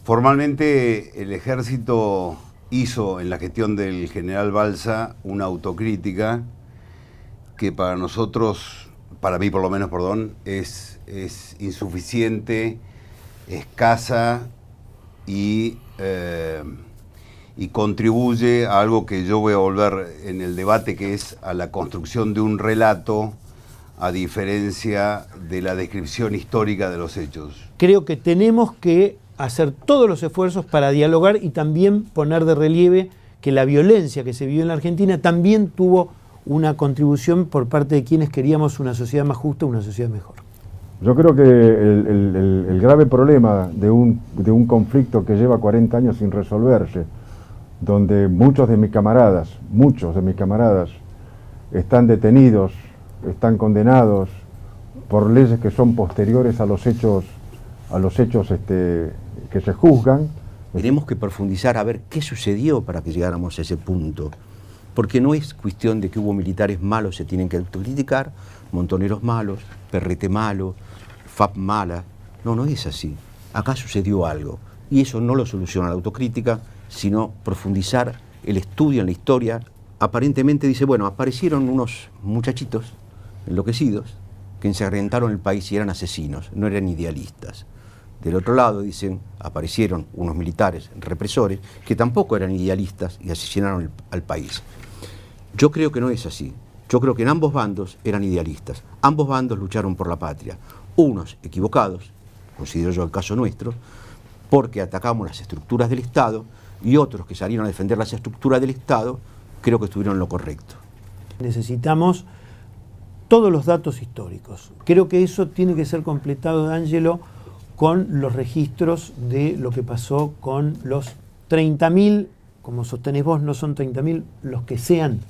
Formalmente el ejército hizo en la gestión del general Balsa una autocrítica que para nosotros, para mí por lo menos, perdón, es insuficiente, escasa y contribuye a algo que yo voy a volver en el debate, que es a la construcción de un relato a diferencia de la descripción histórica de los hechos. Creo que tenemos que hacer todos los esfuerzos para dialogar y también poner de relieve que la violencia que se vivió en la Argentina también tuvo una contribución por parte de quienes queríamos una sociedad más justa, una sociedad mejor. Yo creo que el grave problema de un conflicto que lleva 40 años sin resolverse, donde muchos de mis camaradas están detenidos, están condenados por leyes que son posteriores a los hechos que se juzgan. Tenemos que profundizar a ver qué sucedió para que llegáramos a ese punto, porque no es cuestión de que hubo militares malos, se tienen que autocriticar, montoneros malos, Perrete malo, FAP mala. No, no es así. Acá sucedió algo y eso no lo soluciona la autocrítica, sino profundizar el estudio en la historia. Aparentemente dice, bueno, aparecieron unos muchachitos enloquecidos que ensangrentaron el país y eran asesinos, no eran idealistas. Del otro lado, dicen, aparecieron unos militares represores que tampoco eran idealistas y asesinaron al país. Yo creo que no es así. Yo creo que en ambos bandos eran idealistas. Ambos bandos lucharon por la patria. Unos equivocados, considero yo el caso nuestro, porque atacamos las estructuras del Estado, y otros que salieron a defender las estructuras del Estado, creo que estuvieron en lo correcto. Necesitamos todos los datos históricos. Creo que eso tiene que ser completado, D'Angelo, con los registros de lo que pasó con los 30.000, como sostenés vos, no son 30.000, los que sean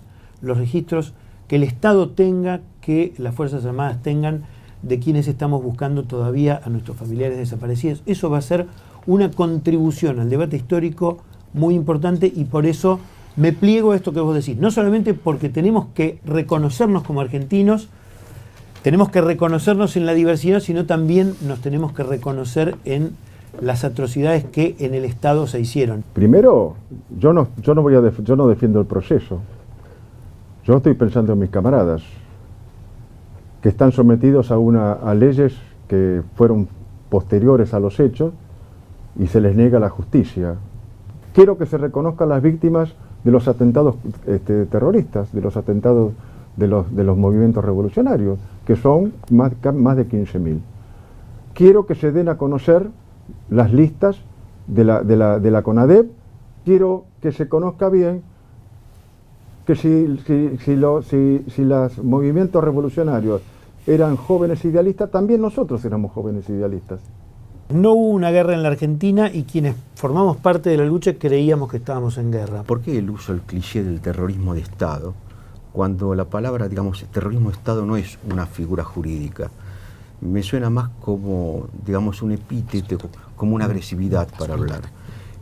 los registros que el Estado tenga, que las Fuerzas Armadas tengan, de quienes estamos buscando todavía a nuestros familiares desaparecidos. Eso va a ser una contribución al debate histórico muy importante y por eso me pliego a esto que vos decís, no solamente porque tenemos que reconocernos como argentinos, tenemos que reconocernos en la diversidad, sino también nos tenemos que reconocer en las atrocidades que en el Estado se hicieron. Primero, yo no defiendo el proceso. Yo estoy pensando en mis camaradas, que están sometidos a leyes que fueron posteriores a los hechos y se les niega la justicia. Quiero que se reconozcan las víctimas de los atentados terroristas, de los atentados de los movimientos revolucionarios, que son más de 15.000. Quiero que se den a conocer las listas de la CONADEP. Quiero que se conozca bien que si los movimientos revolucionarios eran jóvenes idealistas, también nosotros éramos jóvenes idealistas. No hubo una guerra en la Argentina y quienes formamos parte de la lucha creíamos que estábamos en guerra. ¿Por qué el uso del cliché del terrorismo de Estado, cuando la palabra, digamos, terrorismo de Estado no es una figura jurídica? Me suena más como, digamos, un epíteto, como una agresividad para hablar.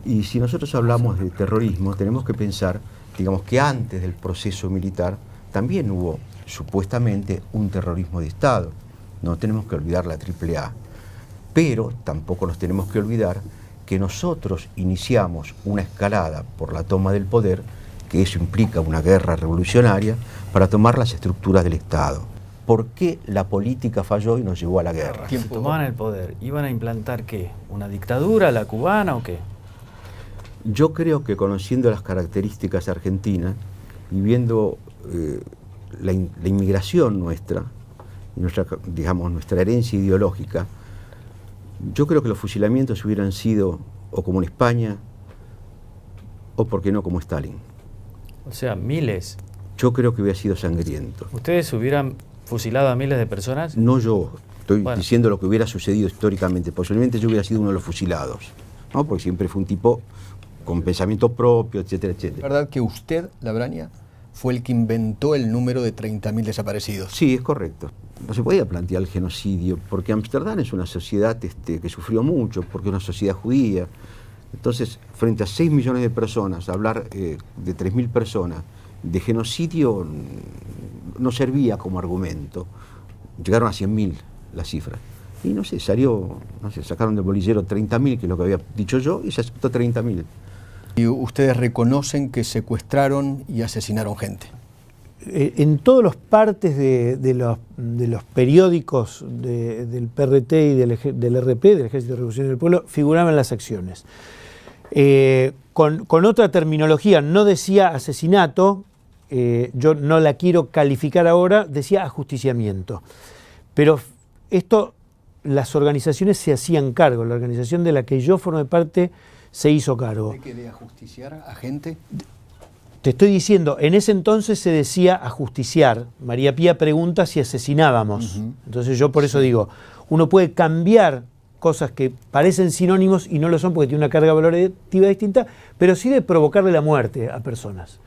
Y si nosotros hablamos de terrorismo, tenemos que pensar, digamos, que antes del proceso militar también hubo supuestamente un terrorismo de Estado. No tenemos que olvidar la AAA. Pero tampoco nos tenemos que olvidar que nosotros iniciamos una escalada por la toma del poder, que eso implica una guerra revolucionaria, para tomar las estructuras del Estado. ¿Por qué la política falló y nos llevó a la guerra? Si tomaban el poder, ¿iban a implantar qué? ¿Una dictadura, la cubana o qué? Yo creo que conociendo las características argentinas y viendo la inmigración nuestra, nuestra herencia ideológica, yo creo que los fusilamientos hubieran sido o como en España o, por qué no, como Stalin. O sea, miles. Yo creo que hubiera sido sangriento. ¿Ustedes hubieran fusilado a miles de personas? No yo, estoy diciendo lo que hubiera sucedido históricamente. Posiblemente yo hubiera sido uno de los fusilados, ¿no? Porque siempre fue un tipo con pensamiento propio, etcétera, etcétera. ¿Es verdad que usted, Labraña, fue el que inventó el número de 30.000 desaparecidos? Sí, es correcto. No se podía plantear el genocidio, porque Ámsterdam es una sociedad que sufrió mucho, porque es una sociedad judía. Entonces, frente a 6 millones de personas, hablar de 3.000 personas de genocidio no servía como argumento. Llegaron a 100.000 las cifras. Y no sé, salió, no sé, sacaron del bolillero 30.000, que es lo que había dicho yo, y se aceptó 30.000. Y ustedes reconocen que secuestraron y asesinaron gente. En todas las partes de los periódicos del PRT y del RP, del Ejército de Revolución del Pueblo, figuraban las acciones. Con otra terminología, no decía asesinato, yo no la quiero calificar ahora, decía ajusticiamiento. Pero esto, las organizaciones se hacían cargo, la organización de la que yo formé parte se hizo cargo. ¿De qué? ¿De ajusticiar a gente? Te estoy diciendo, en ese entonces se decía ajusticiar. María Pía pregunta si asesinábamos. Entonces yo por eso digo, uno puede cambiar cosas que parecen sinónimos y no lo son porque tiene una carga valorativa distinta, pero sí de provocarle la muerte a personas.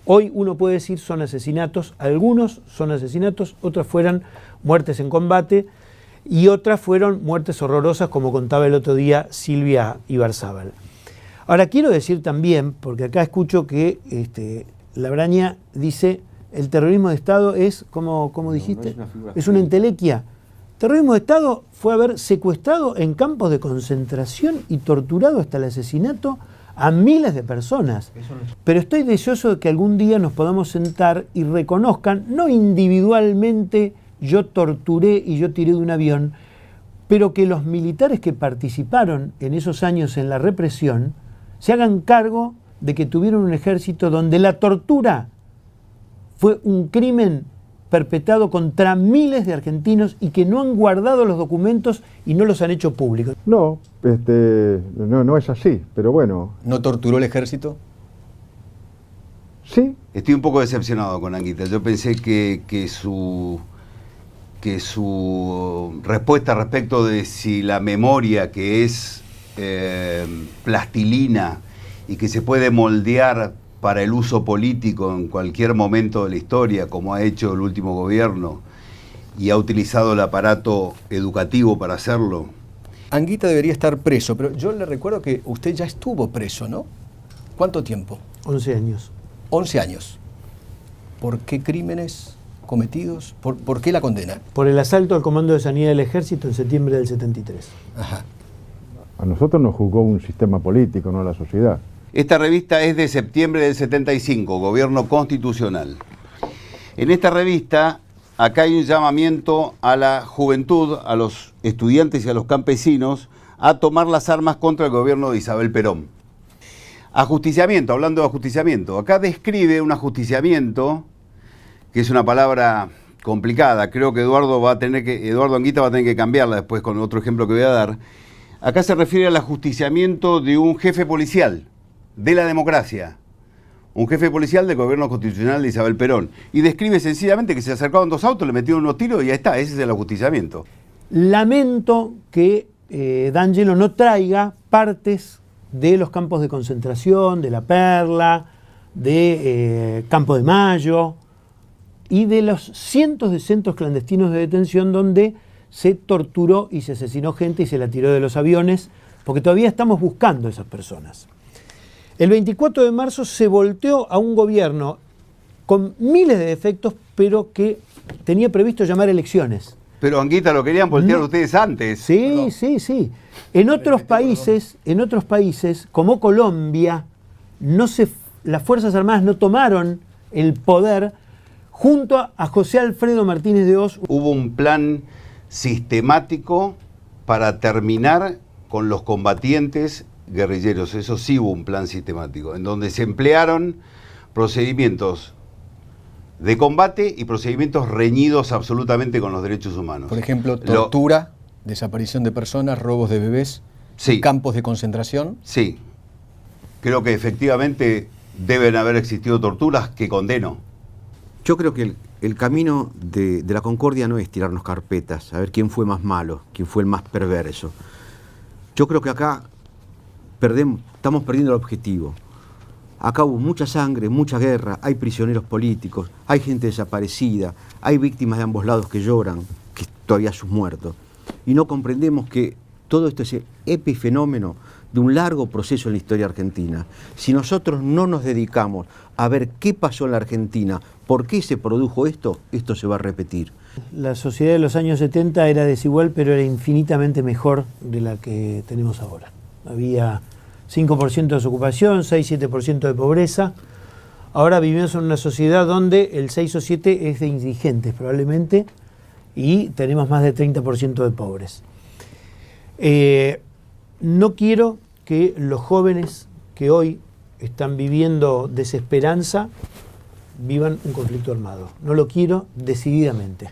Hoy uno puede decir son asesinatos, algunos son asesinatos, otras fueron muertes en combate y otras fueron muertes horrorosas, como contaba el otro día Silvia Ibarzábal. Ahora quiero decir también, porque acá escucho que Labraña dice el terrorismo de Estado es, ¿cómo dijiste? Es una entelequia. Terrorismo de Estado fue haber secuestrado en campos de concentración y torturado hasta el asesinato a miles de personas. Pero estoy deseoso de que algún día nos podamos sentar y reconozcan, no individualmente yo torturé y yo tiré de un avión, pero que los militares que participaron en esos años en la represión se hagan cargo de que tuvieron un ejército donde la tortura fue un crimen perpetrado contra miles de argentinos y que no han guardado los documentos y no los han hecho públicos. No, no es así, pero bueno. ¿No torturó el ejército? Sí. Estoy un poco decepcionado con Anguita. Yo pensé que su respuesta respecto de si la memoria, que es plastilina y que se puede moldear para el uso político en cualquier momento de la historia, como ha hecho el último gobierno, y ha utilizado el aparato educativo para hacerlo. Anguita debería estar preso, pero yo le recuerdo que usted ya estuvo preso, ¿no? ¿Cuánto tiempo? 11 años. 11 años. ¿Por qué crímenes cometidos? ¿Por qué la condena? Por el asalto al Comando de Sanidad del Ejército en septiembre del 73. Ajá. A nosotros nos juzgó un sistema político, no la sociedad. Esta revista es de septiembre del 75, Gobierno Constitucional. En esta revista, acá hay un llamamiento a la juventud, a los estudiantes y a los campesinos, a tomar las armas contra el gobierno de Isabel Perón. Ajusticiamiento, hablando de ajusticiamiento. Acá describe un ajusticiamiento, que es una palabra complicada. Creo que Eduardo Anguita va a tener que cambiarla después con otro ejemplo que voy a dar. Acá se refiere al ajusticiamiento de un jefe policial de la democracia, un jefe policial del gobierno constitucional de Isabel Perón, y describe sencillamente que se acercaban dos autos, le metieron unos tiros y ya está, ese es el ajusticiamiento. Lamento que D'Angelo no traiga partes de los campos de concentración, de La Perla, de Campo de Mayo y de los cientos de centros clandestinos de detención donde se torturó y se asesinó gente y se la tiró de los aviones, porque todavía estamos buscando a esas personas. El 24 de marzo se volteó a un gobierno con miles de defectos, pero que tenía previsto llamar elecciones. Pero Anguita, lo querían voltear ustedes antes. Sí, sí, sí. En otros países, como Colombia, las Fuerzas Armadas no tomaron el poder junto a José Alfredo Martínez de Hoz. Hubo un plan sistemático para terminar con los combatientes guerrilleros, eso sí hubo un plan sistemático, en donde se emplearon procedimientos de combate y procedimientos reñidos absolutamente con los derechos humanos. Por ejemplo, tortura, desaparición de personas, robos de bebés, sí, campos de concentración. Sí, creo que efectivamente deben haber existido torturas que condeno. Yo creo que el camino de la concordia no es tirarnos carpetas, a ver quién fue más malo, quién fue el más perverso. Yo creo que acá estamos perdiendo el objetivo. Acá hubo mucha sangre, mucha guerra, hay prisioneros políticos, hay gente desaparecida, hay víctimas de ambos lados que lloran, que todavía sus muertos. Y no comprendemos que todo esto es el epifenómeno de un largo proceso en la historia argentina. Si nosotros no nos dedicamos a ver qué pasó en la Argentina, por qué se produjo esto, esto se va a repetir. La sociedad de los años 70 era desigual, pero era infinitamente mejor de la que tenemos ahora. Había 5% de desocupación, 6-7% de pobreza. Ahora vivimos en una sociedad donde el 6 o 7 es de indigentes probablemente, y tenemos más de 30% de pobres. No quiero que los jóvenes que hoy están viviendo desesperanza vivan un conflicto armado. No lo quiero decididamente.